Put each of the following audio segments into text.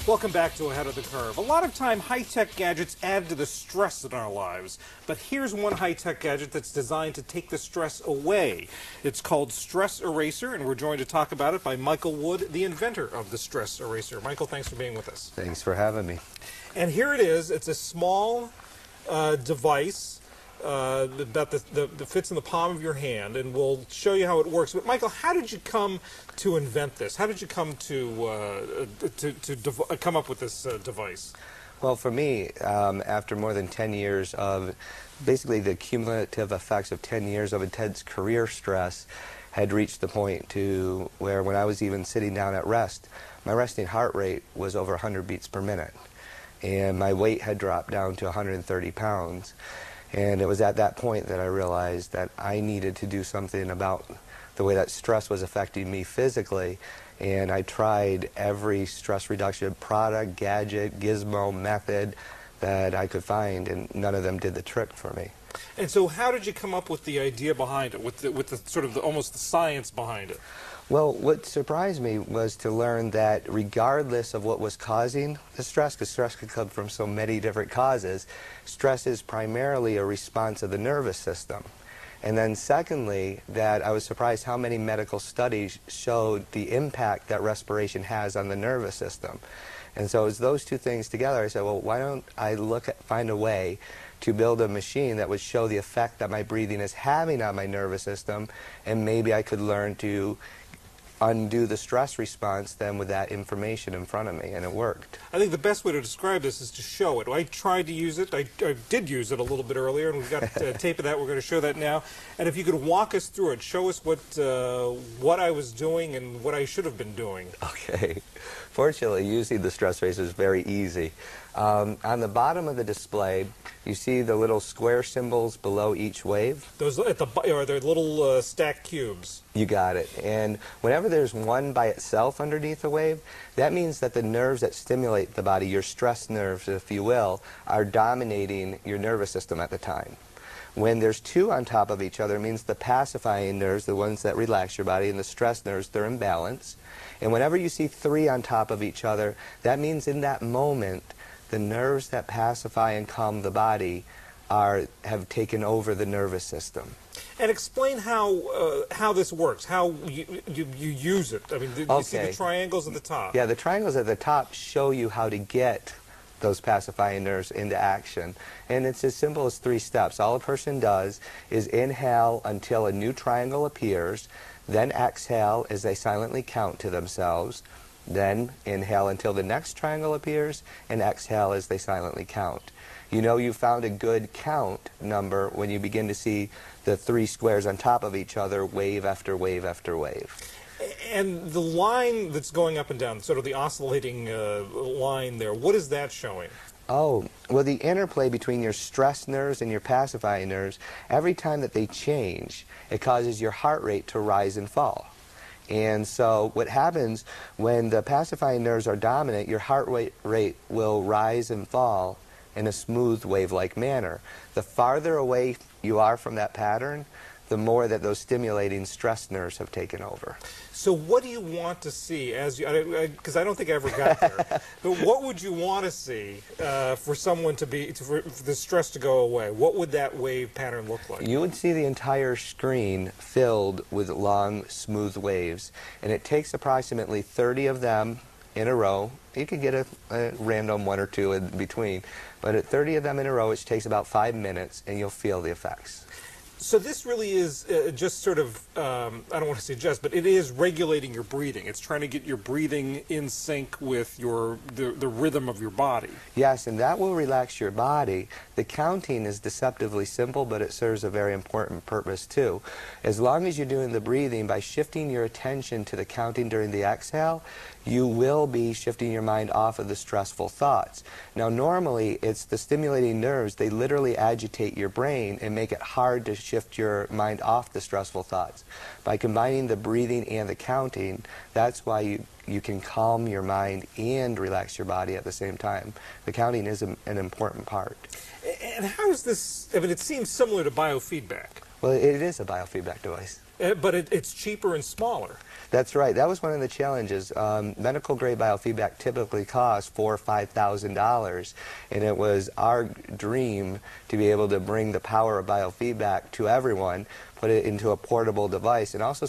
Welcome back to Ahead of the Curve. A lot of time, high-tech gadgets add to the stress in our lives. But here's one high-tech gadget that's designed to take the stress away. It's called StressEraser, and we're joined to talk about it by Michael Wood, the inventor of the StressEraser. Michael, thanks for being with us. Thanks for having me. And here it is. It's a small device that fits in the palm of your hand, and we'll show you how it works. But Michael, how did you come to invent this? How did you come to come up with this device? Well, for me, after more than 10 years of basically the cumulative effects of 10 years of intense career stress had reached the point to where when I was even sitting down at rest, my resting heart rate was over 100 beats per minute, and my weight had dropped down to 130 pounds. And it was at that point that I realized that I needed to do something about the way that stress was affecting me physically. And I tried every stress reduction product, gadget, gizmo, method that I could find, and none of them did the trick for me. And so how did you come up with the idea behind it, with the sort of almost the science behind it? Well, what surprised me was to learn that regardless of what was causing the stress, because stress could come from so many different causes, stress is primarily a response of the nervous system. And then secondly, that I was surprised how many medical studies showed the impact that respiration has on the nervous system. And so as those two things together, I said, well, why don't I find a way to build a machine that would show the effect that my breathing is having on my nervous system, and maybe I could learn to undo the stress response then with that information in front of me, and it worked. I think the best way to describe this is to show it. I tried to use it. I did use it a little bit earlier, and we've got tape of that. We're going to show that now. And if you could walk us through it, show us what I was doing and what I should have been doing. Okay. Fortunately, using the StressEraser is very easy. On the bottom of the display, you see the little square symbols below each wave. Those at the are they little stacked cubes? You got it. And whenever there's one by itself underneath a wave, that means that the nerves that stimulate the body, your stress nerves, if you will, are dominating your nervous system at the time. When there's two on top of each other, it means the pacifying nerves, the ones that relax your body, and the stress nerves, they're in balance. And whenever you see three on top of each other, that means in that moment, the nerves that pacify and calm the body have taken over the nervous system. And explain how this works, how you use it. I mean, you see the triangles at the top. Yeah, the triangles at the top show you how to get those pacifying nerves into action. And it's as simple as 3 steps. All a person does is inhale until a new triangle appears, then exhale as they silently count to themselves, then inhale until the next triangle appears, and exhale as they silently count. You know you found a good count number when you begin to see the 3 squares on top of each other, wave after wave after wave. And the line that's going up and down, sort of the oscillating line there, what is that showing? Oh, well, the interplay between your stress nerves and your pacifying nerves, every time that they change, it causes your heart rate to rise and fall. And so what happens when the pacifying nerves are dominant, your heart rate will rise and fall in a smooth wave-like manner. The farther away you are from that pattern, the more that those stimulating stress nerves have taken over. So what do you want to see, as you, because I don't think I ever got there, but what would you want to see for someone for the stress to go away? What would that wave pattern look like? You would see the entire screen filled with long, smooth waves, and it takes approximately 30 of them in a row. You could get a random 1 or 2 in between, but at 30 of them in a row, which takes about 5 minutes, and you'll feel the effects. So this really is just sort of, I don't want to say just, but it is regulating your breathing. It's trying to get your breathing in sync with the rhythm of your body. Yes, and that will relax your body. The counting is deceptively simple, but it serves a very important purpose too. As long as you're doing the breathing, by shifting your attention to the counting during the exhale, you will be shifting your mind off of the stressful thoughts. Now normally it's the stimulating nerves, they literally agitate your brain and make it hard to shift your mind off the stressful thoughts. By combining the breathing and the counting, that's why you can calm your mind and relax your body at the same time. The counting is an important part. And how is this, I mean, it seems similar to biofeedback. Well, it is a biofeedback device. But it's cheaper and smaller. That's right. That was one of the challenges. Medical grade biofeedback typically costs $4,000 or $5,000, and it was our dream to be able to bring the power of biofeedback to everyone, put it into a portable device, and also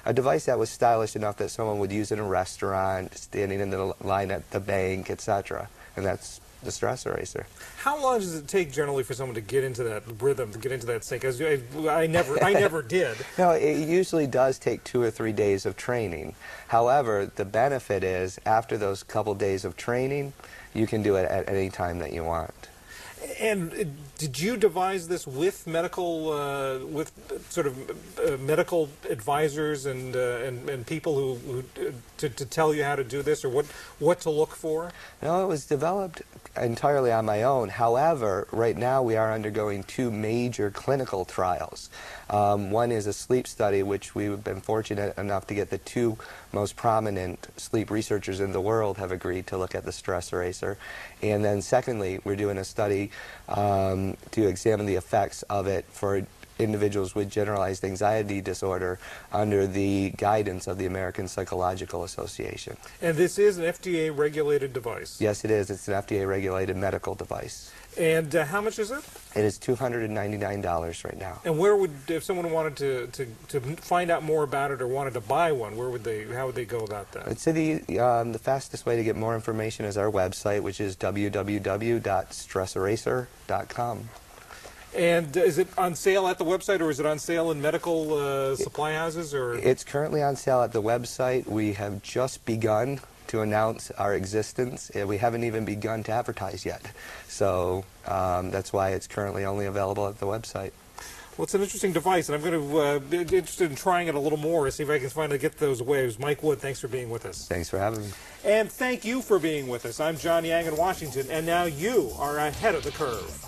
a device that was stylish enough that someone would use in a restaurant, standing in the line at the bank, etc. And that's the StressEraser. How long does it take generally for someone to get into that rhythm, to get into that sync? As I never did. No, it usually does take 2 or 3 days of training. However, the benefit is after those couple days of training, you can do it at any time that you want. And did you devise this with medical, with sort of medical advisors and people who to tell you how to do this, or what to look for? No, it was developed entirely on my own. However, right now we are undergoing 2 major clinical trials. One is a sleep study, which we've been fortunate enough to get the 2 most prominent sleep researchers in the world have agreed to look at the StressEraser. And then secondly, we're doing a study to examine the effects of it for individuals with generalized anxiety disorder under the guidance of the American Psychological Association. And this is an FDA-regulated device? Yes, it is. It's an FDA-regulated medical device. And how much is it? It is $299 right now. And where would, if someone wanted to find out more about it or wanted to buy one, how would they go about that? I'd say the fastest way to get more information is our website, which is www.StressEraser.com. And is it on sale at the website, or is it on sale in medical supply houses? Or it's currently on sale at the website. We have just begun to announce our existence. We haven't even begun to advertise yet. So that's why it's currently only available at the website. Well, it's an interesting device, and I'm going to be interested in trying it a little more, see if I can finally get those waves. Mike Wood, thanks for being with us. Thanks for having me. And thank you for being with us. I'm John Yang in Washington, and now you are ahead of the curve.